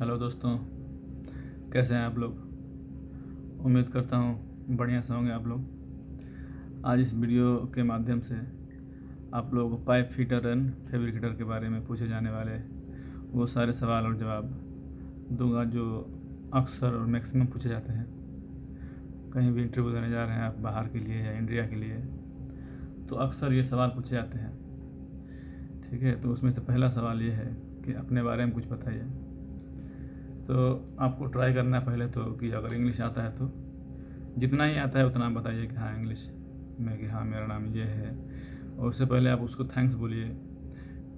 Hello दोस्तों, कैसे हैं आप लोग। उम्मीद करता हूँ बढ़िया से होंगे आप लोग। आज इस वीडियो के माध्यम से आप लोग पाइप फिटर एंड फैब्रिकेटर के बारे में पूछे जाने वाले वो सारे सवाल और जवाब दूंगा जो अक्सर और मैक्सिमम पूछे जाते हैं। कहीं भी इंटरव्यू देने जा रहे हैं आप, बाहर के लिए या इंडिया के लिए, तो अक्सर ये सवाल पूछे जाते हैं। ठीक है, तो उसमें से पहला सवाल ये है कि अपने बारे में कुछ बताइए। तो आपको ट्राई करना है पहले तो कि अगर इंग्लिश आता है तो जितना ही आता है उतना आप बताइए कि हाँ इंग्लिश में, कि हाँ मेरा नाम ये है। और उससे पहले आप उसको थैंक्स बोलिए,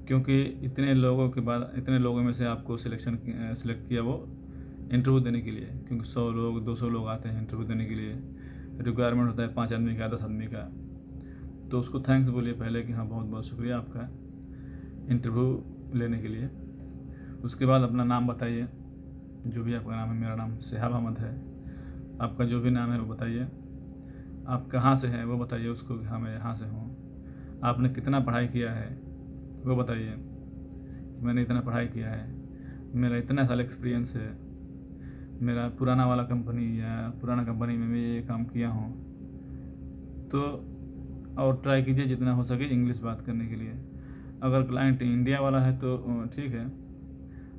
क्योंकि इतने लोगों में से आपको सिलेक्ट किया वो इंटरव्यू देने के लिए, क्योंकि 100 लोग 200 लोग आते हैं इंटरव्यू देने के लिए। रिक्वायरमेंट होता है 5 आदमी का, 10 आदमी का। तो उसको थैंक्स बोलिए पहले कि हाँ बहुत बहुत शुक्रिया आपका इंटरव्यू लेने के लिए। उसके बाद अपना नाम बताइए, जो भी आपका नाम है। मेरा नाम शिहाब अहमद है। आपका जो भी नाम है वो बताइए। आप कहाँ से हैं वो बताइए उसको कि हाँ मैं यहाँ से हूँ। आपने कितना पढ़ाई किया है वो बताइए कि मैंने इतना पढ़ाई किया है, मेरा इतना साल एक्सपीरियंस है, मेरा पुराना कंपनी में मैं ये काम किया हूँ। तो और ट्राई कीजिए जितना हो सके इंग्लिश बात करने के लिए। अगर क्लाइंट इंडिया वाला है तो ठीक है,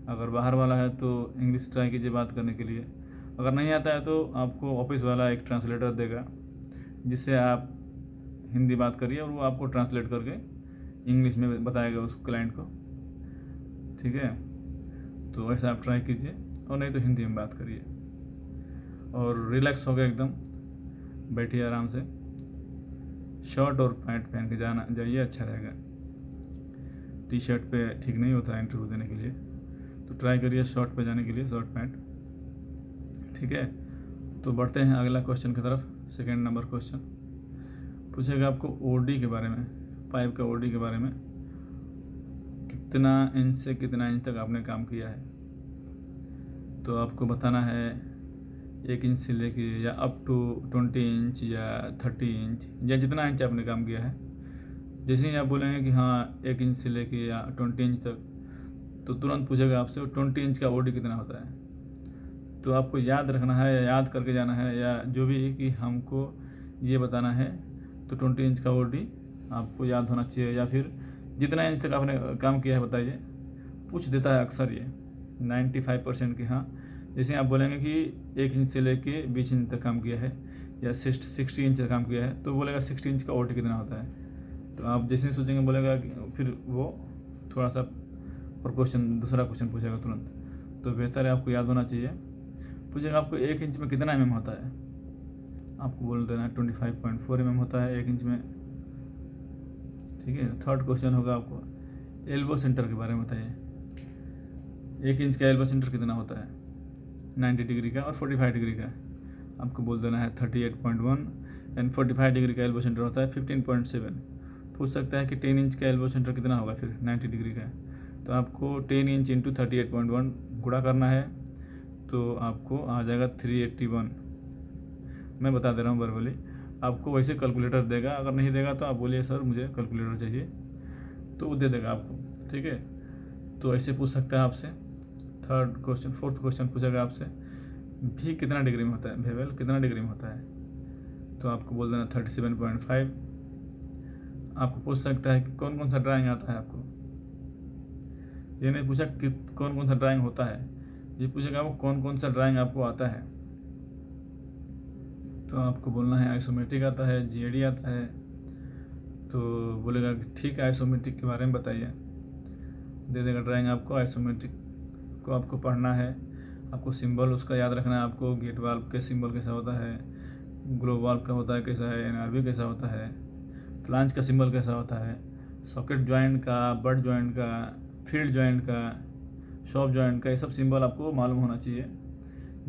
अगर बाहर वाला है तो इंग्लिश ट्राई कीजिए बात करने के लिए। अगर नहीं आता है तो आपको ऑफिस वाला एक ट्रांसलेटर देगा, जिससे आप हिंदी बात करिए और वो आपको ट्रांसलेट करके इंग्लिश में बताएगा उस क्लाइंट को। ठीक है, तो ऐसा आप ट्राई कीजिए, और नहीं तो हिंदी में बात करिए। और रिलैक्स हो गए एकदम, बैठिए आराम से, शर्ट और पैंट पहन के जाइए, अच्छा रहेगा। टी शर्ट पे ठीक नहीं होता है इंटरव्यू देने के लिए, तो ट्राई करिए शर्ट पे जाने के लिए, शर्ट पैंट। ठीक है, तो बढ़ते हैं अगला क्वेश्चन की तरफ। सेकंड नंबर क्वेश्चन पूछेगा आपको ओडी के बारे में, पाइप का ओडी के बारे में। कितना इंच से कितना इंच तक आपने काम किया है, तो आपको बताना है 1 इंच से लेके या अप टू 20 इंच या 30 इंच या जितना इंच आपने काम किया है। जैसे ही आप बोलेंगे कि हाँ 1 इंच से लेके या 20 इंच तक, तो तुरंत पूछेगा आपसे 20 इंच का ओडी कितना होता है। तो आपको याद रखना है या याद करके जाना है, या जो भी कि हमको ये बताना है। तो 20 इंच का ओडी आपको याद होना चाहिए, या फिर जितना इंच तक आपने काम किया है बताइए। पूछ देता है अक्सर ये 95% की हाँ। जैसे आप बोलेंगे कि 1 इंच से लेके 20 इंच तक काम किया है या 60 इंच तक काम किया है, तो बोलेगा 60 इंच का ओडी कितना होता है। तो आप जैसे ही सोचेंगे बोलेगा कि फिर वो थोड़ा सा और दूसरा क्वेश्चन पूछेगा तुरंत। तो बेहतर है आपको याद होना चाहिए। पूछेगा आपको 1 इंच में कितना mm होता है, आपको बोल देना 25.4 mm होता है 1 इंच में। ठीक है, थर्ड क्वेश्चन होगा आपको एल्बो सेंटर के बारे में बताइए। 1 इंच का एल्बो सेंटर कितना होता है, 90 डिग्री का और 45 डिग्री का। आपको बोल देना है 38.1 एंड 45 डिग्री का एल्बो सेंटर होता है 15.7। पूछ सकता है कि 10 इंच का एल्बो सेंटर कितना होगा फिर 90 डिग्री का। तो आपको 10 इंच इंटू 38.1 गुणा करना है, तो आपको आ जाएगा 381। मैं बता दे रहा हूँ वर्बली, आपको वैसे कैलकुलेटर देगा। अगर नहीं देगा तो आप बोलिए सर मुझे कैलकुलेटर चाहिए, तो वो दे देगा आपको। ठीक है, तो ऐसे पूछ सकता है आपसे। फोर्थ क्वेश्चन पूछेगा आपसे भी कितना डिग्री में होता है, भेवेल कितना डिग्री में होता है। तो आपको बोल देना 37.5। आपको पूछ सकता है कि कौन कौन सा ड्राइंग आता है आपको। ये नहीं पूछा कि कौन कौन सा ड्राइंग होता है, ये पूछेगा वो कौन कौन सा ड्राइंग आपको आता है। तो आपको बोलना है आइसोमेट्रिक आता है, जीएडी आता है। तो बोलेगा कि ठीक है आइसोमेट्रिक के बारे में बताइए, दे देगा ड्राइंग आपको। आइसोमेट्रिक को आपको पढ़ना है, आपको सिंबल उसका याद रखना है। आपको गेट वाल्व के सिंबल कैसा होता है, ग्लोब वाल्व का होता है कैसा है, एनआरबी कैसा होता है, फ्लांज का सिंबल कैसा होता है, सॉकेट जॉइंट का, बट जॉइंट का, फील्ड जॉइंट का, शॉप जॉइंट का, ये सब सिंबल आपको मालूम होना चाहिए।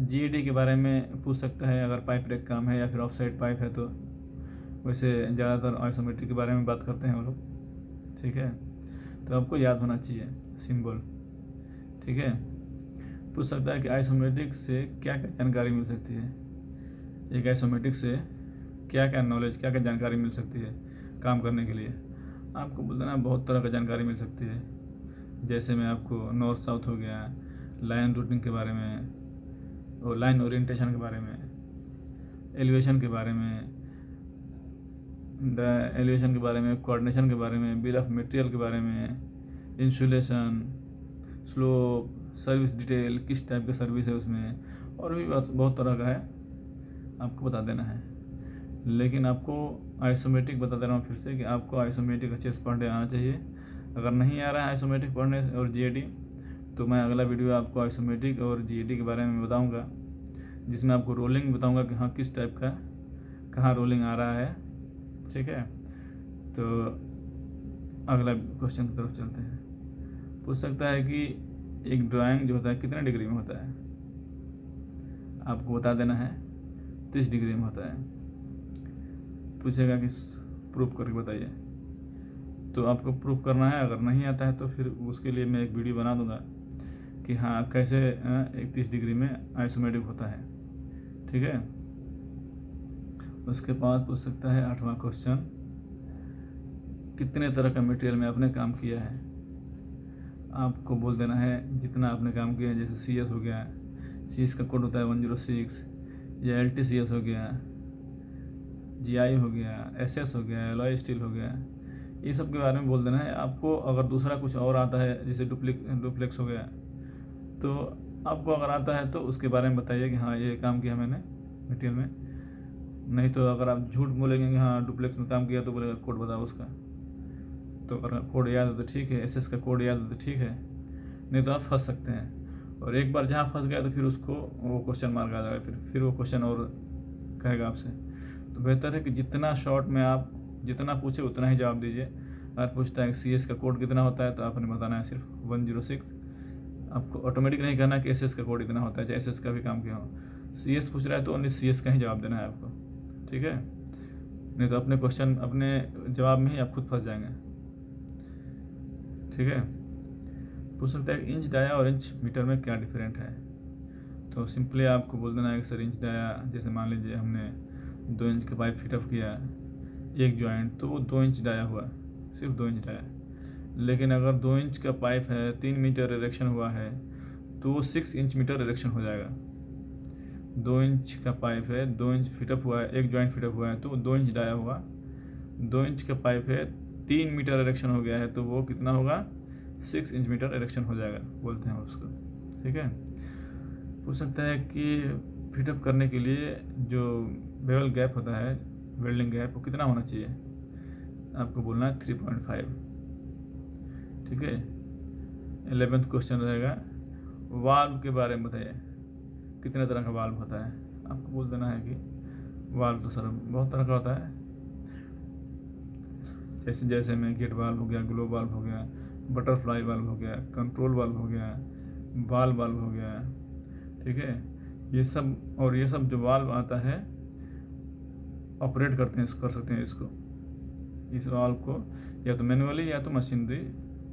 जीएडी के बारे में पूछ सकता है अगर पाइप रेक काम है या फिर ऑफ साइड पाइप है तो। वैसे ज़्यादातर आइसोमेट्रिक के बारे में बात करते हैं वो लोग। ठीक है, तो आपको याद होना चाहिए सिंबल। ठीक है, पूछ सकता है कि आइसोमेट्रिक से क्या क्या जानकारी मिल सकती है। एक आइसोमेट्रिक से क्या क्या नॉलेज, क्या क्या जानकारी मिल सकती है काम करने के लिए। आपको बोल देना बहुत तरह का जानकारी मिल सकती है। जैसे मैं आपको नॉर्थ साउथ हो गया, लाइन रूटिंग के बारे में, और लाइन ओरिएंटेशन के बारे में, एलिवेशन के बारे में, एलिवेशन के बारे में, कोऑर्डिनेशन के बारे में, बिल ऑफ मटेरियल के बारे में, इंसुलेशन, स्लोप, सर्विस डिटेल, किस टाइप का सर्विस है उसमें, और भी बहुत तरह का है, आपको बता देना है। लेकिन आपको आइसोमेट्रिक बता दे रहा हूँ फिर से कि आपको आइसोमेट्रिक अच्छे से पढ़ने आना चाहिए। अगर नहीं आ रहा है आइसोमेट्रिक पढ़ने और जीएडी, तो मैं अगला वीडियो आपको आइसोमेट्रिक और जीएडी के बारे में बताऊंगा, जिसमें आपको रोलिंग बताऊंगा कि हाँ किस टाइप का कहाँ रोलिंग आ रहा है। ठीक है, तो अगला क्वेश्चन की तरफ चलते हैं। पूछ सकता है कि एक ड्राइंग जो होता है कितने डिग्री में होता है, आपको बता देना है 30 डिग्री में होता है। पूछेगा कि प्रूफ करके बताइए, तो आपको प्रूफ करना है। अगर नहीं आता है तो फिर उसके लिए मैं एक वीडियो बना दूंगा कि हाँ कैसे 31 डिग्री में आइसोमेट्रिक होता है। ठीक है, उसके बाद पूछ सकता है 8वां क्वेश्चन, कितने तरह का मटेरियल में आपने काम किया है। आपको बोल देना है जितना आपने काम किया है। जैसे CS हो गया, CS का कोड होता है 106, या LTCS हो गया, GI हो गया, SS हो गया, एलॉय स्टील हो गया, ये सब के बारे में बोल देना है। आपको अगर दूसरा कुछ और आता है जैसे डुप्लेक्स हो गया, तो आपको अगर आता है तो उसके बारे में बताइए कि हाँ ये काम किया मैंने मटेरियल में। नहीं तो अगर आप झूठ बोलेंगे कि हाँ डुप्लेक्स में काम किया, तो बोलेगा कोड बताओ उसका। तो अगर कोड याद है तो ठीक है, SS का कोड याद है तो ठीक है, नहीं तो आप फंस सकते हैं। और एक बार जहाँ फंस गया तो फिर उसको वो क्वेश्चन मार्क आ जाएगा, फिर वो क्वेश्चन और कहेगा आपसे। तो बेहतर है कि जितना शॉर्ट में आप जितना पूछे उतना ही जवाब दीजिए। अगर पूछता है कि CS का कोड कितना होता है, तो आपने बताना है सिर्फ 106। आपको ऑटोमेटिक नहीं कहना कि SS का कोड इतना होता है, चाहे SS का भी काम किया हो। CS पूछ रहा है तो ओनली CS का ही जवाब देना है आपको। ठीक है, नहीं तो अपने क्वेश्चन अपने जवाब में ही आप खुद फंस जाएंगे। ठीक है, पूछ सकता है इंच डाया और इंच मीटर में क्या डिफरेंट है। तो सिंपली आपको बोल देना है कि सर इंच डाया, जैसे मान लीजिए हमने 2 इंच का पाइप फिटअप किया एक जॉइंट, तो वो 2 इंच डाया हुआ, सिर्फ 2 इंच डाया। लेकिन अगर 2 इंच का पाइप है, 3 मीटर इरेक्शन हुआ है, तो वो 6 इंच मीटर इरेक्शन हो जाएगा। 2 इंच का पाइप है, 2 इंच फिटअप हुआ है, एक जॉइंट फिटअप हुआ है, तो 2 इंच डाया हुआ। 2 इंच का पाइप है, 3 मीटर इरेक्शन हो गया है, तो वो कितना होगा, 6 इंच मीटर इरेक्शन हो जाएगा, बोलते हैं उसको। ठीक है, पूछ सकता है कि फिटअप करने के लिए जो बेवल गैप होता है, वेल्डिंग गैप, वो कितना होना चाहिए। आपको बोलना है 3.5। ठीक है, 11वां क्वेश्चन रहेगा, वाल्व के बारे में बताइए, कितने तरह का वाल्व होता है। आपको बोल देना है कि वाल्व तो सर बहुत तरह का होता है, जैसे में गेट वाल्व हो गया, ग्लोब वाल्व हो गया, बटरफ्लाई वाल्व हो गया, कंट्रोल वाल्व हो गया, बाल वाल्व हो गया। ठीक है, ये सब जो वाल्व आता है ऑपरेट कर सकते हैं इस वाल्व को, या तो मैनुअली या तो मशीनरी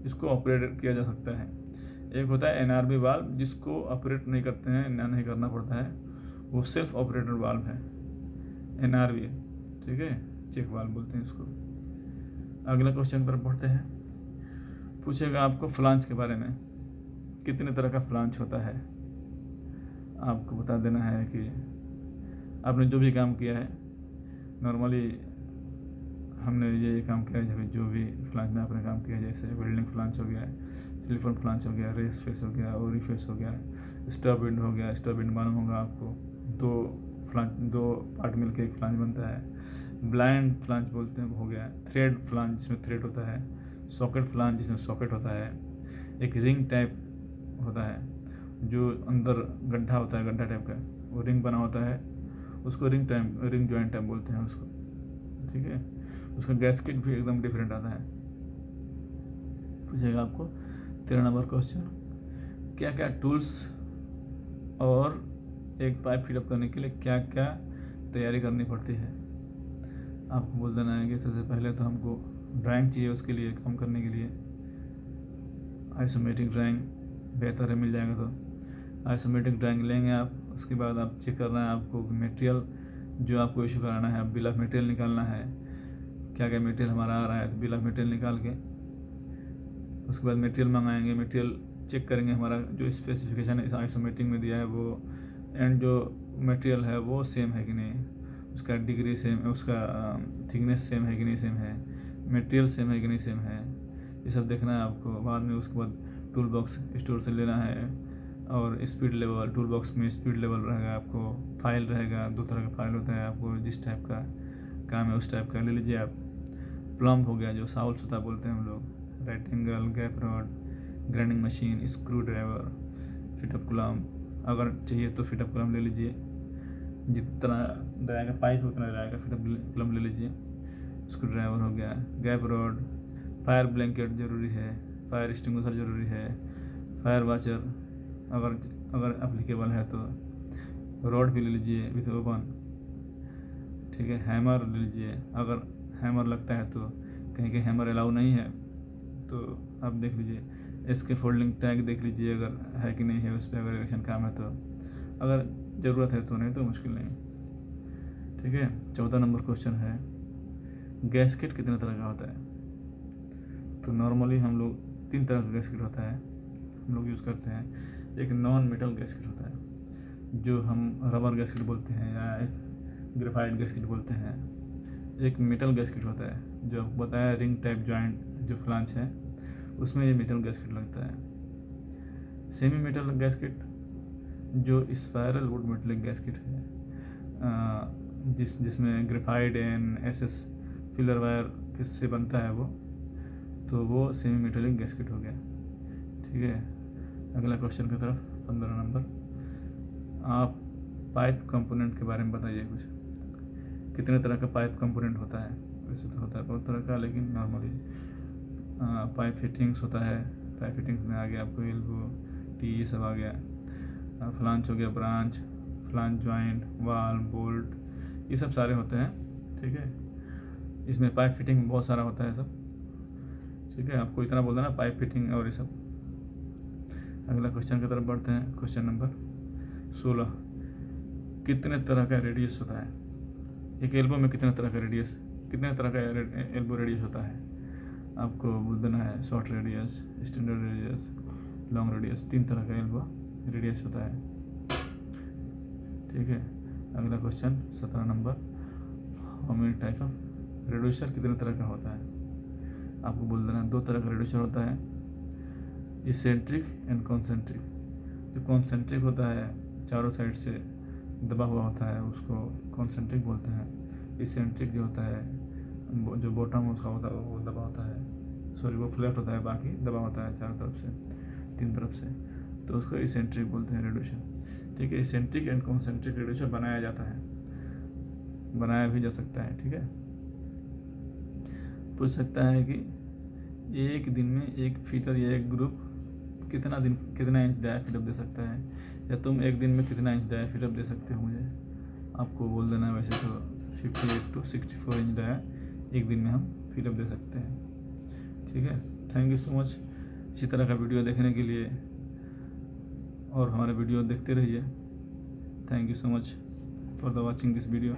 इसको ऑपरेट किया जा सकता है। एक होता है NRV वाल्व, जिसको ऑपरेट नहीं करते हैं, नहीं करना पड़ता है, वो सेल्फ ऑपरेटेड वाल्व है, NRV। ठीक है, चेक वाल्व बोलते हैं इसको। अगला क्वेश्चन पर पढ़ते हैं। पूछेगा आपको फ्लांच के बारे में, कितने तरह का फ्लांच होता है। आपको बता देना है कि आपने जो भी काम किया है, नॉर्मली हमने ये काम किया है, जो भी फ्लांच में आपने काम किया है, जैसे वेल्डिंग फ्लांच हो गया, स्लीपर फ्लांच हो गया, रेस फेस हो गया, ओरी फेस हो गया, स्टॉप विंड हो गया। स्टॉप विंड मालूम होगा आपको, 2 पार्ट मिलकर एक फ्लांच बनता है। ब्लाइंड फ्लांच बोलते हैं, हो गया। थ्रेड फ्लांच, जिसमें थ्रेड होता है। सॉकेट फ्लांच, जिसमें सॉकेट होता है। एक रिंग टाइप होता है, जो अंदर गड्ढा होता है, गड्ढा टाइप का, वो रिंग बना होता है, उसको रिंग जॉइंट टाइप बोलते हैं उसको। ठीक है, उसका गैस्केट भी एकदम डिफरेंट आता है। पूछेगा आपको 13 नंबर क्वेश्चन, क्या क्या टूल्स और एक पाइप फिटअप करने के लिए क्या क्या तैयारी करनी पड़ती है। आपको बोल देना है कि सबसे पहले तो हमको ड्राइंग चाहिए, उसके लिए काम करने के लिए आइसोमेट्रिक ड्राइंग बेहतर है, मिल जाएगा तो आइसोमेट्रिक ड्राइंग लेंगे आप। उसके बाद आप चेक करना है आपको मटेरियल जो आपको इशू कराना है, बिल ऑफ मटेरियल निकालना है, क्या क्या मटेरियल हमारा आ रहा है, तो बिल ऑफ मटेरियल निकाल के उसके बाद मटेरियल मंगाएंगे, मटेरियल चेक करेंगे हमारा जो स्पेसिफिकेशन है इस आइसोमेटिक में दिया है वो एंड जो मटेरियल है वो सेम है कि नहीं, उसका डिग्री सेम, उसका थिकनेस सेम है कि नहीं सेम है, मटेरियल सेम है कि नहीं सेम है, ये सब देखना है आपको। बाद में उसके बाद टूल बॉक्स स्टोर से लेना है और स्पीड लेवल, टूल बॉक्स में स्पीड लेवल रहेगा, आपको फाइल रहेगा, 2 तरह का फाइल होता है, आपको जिस टाइप का काम है उस टाइप का ले लीजिए आप। प्लम्ब हो गया जो साउल सुता बोलते हैं हम लोग, right angle, gap rod, grinding machine, screwdriver, fit up clamp, अगर चाहिए तो फिटअप क्लम्ब ले लीजिए, जितना रहेगा पाइप उतना रहेगा फिटअप क्लम्ब ले लीजिए। स्क्रू ड्राइवर हो गया, गैप रॉड, फायर ब्लैंकेट ज़रूरी है, फायर एक्सटिंग्विशर ज़रूरी है, फायर वाचर अगर एप्लीकेबल है तो, रॉड भी ले लीजिए विथ ओवन, ठीक है। हैमर ले लीजिए, अगर हैमर लगता है तो, कहीं कहीं हैमर अलाउ नहीं है तो आप देख लीजिए। इसके फोल्डिंग टैग देख लीजिए अगर है कि नहीं है, उस पर अगर इलेक्शन काम है तो, अगर ज़रूरत है तो, नहीं तो मुश्किल नहीं, ठीक है। 14 नंबर क्वेश्चन है, गैस्केट कितने तरह का होता है? तो नॉर्मली हम लोग 3 तरह का गैस्केट होता है हम लोग यूज़ करते हैं। एक नॉन मेटल गैस्केट होता है जो हम रबर गैस्केट बोलते हैं या ग्रेफाइट गैस्केट बोलते हैं। एक मेटल गैस्केट होता है जो आपको बताया रिंग टाइप जॉइंट जो फ्लांच है उसमें ये मेटल गैस्केट लगता है। सेमी मेटल गैस्केट जो स्पायरल वुड मेटलिक गैस्केट है, जिसमें graphite and SS filler wire किससे बनता है तो वो सेमी मेटलिक गैस्केट हो गया, ठीक है। अगला क्वेश्चन की तरफ 15 नंबर, आप पाइप कंपोनेंट के बारे में बताइए कुछ। कितने तरह का पाइप कंपोनेंट होता है? वैसे तो होता है बहुत तरह का, लेकिन नॉर्मली पाइप फिटिंग्स होता है। पाइप फिटिंग्स में आ गया आपको एल्बो, टी, ये सब आ गया। फ्लांच हो गया, ब्रांच, फ्लांच जॉइंट, वाल, बोल्ट, ये सब सारे होते हैं, ठीक है। इसमें पाइप फिटिंग में बहुत सारा होता है सब, ठीक है। आपको इतना बोल देना पाइप फिटिंग और ये सब। अगला क्वेश्चन की तरफ बढ़ते हैं। क्वेश्चन नंबर 16, कितने तरह का रेडियस होता है? एक एल्बो में कितने तरह का रेडियस, कितने तरह का एल्बो रेडियस होता है? आपको बोल देना है short radius, standard radius, long radius. 3 तरह का एल्बो रेडियस होता है, ठीक है। अगला question 17 number, how many type of reducer, कितने तरह का होता है? आपको बोल देना 2 तरह का रेड्यूसर होता है, इसेंट्रिक एंड कॉन्सेंट्रिक। जो कॉन्सेंट्रिक होता है चारों साइड से दबा हुआ होता है उसको कॉन्सेंट्रिक बोलते हैं। इसेंट्रिक जो होता है जो बॉटम उसका होता है वो दबा होता है, सॉरी वो फ्लैट होता है, बाकी दबा होता है चारों तरफ से, 3 तरफ से, तो उसको इसेंट्रिक बोलते हैं रेड्यूसर, ठीक है। इसेंट्रिक एंड कॉन्सेंट्रिक रेड्यूसर बनाया जाता है, बनाया भी जा सकता है, ठीक है। पूछ सकता है कि एक दिन में एक फीटर या एक ग्रुप कितना इंच डाया फिटअप दे सकता है, या तुम एक दिन में कितना इंच डाया फिटअप दे सकते हो मुझे? आपको बोल देना है वैसे तो 58 to 64 इंच डाया एक दिन में हम फिटअप दे सकते हैं, ठीक है। थैंक यू सो मच इसी तरह का वीडियो देखने के लिए, और हमारे वीडियो देखते रहिए। Thank you so much for the watching this video.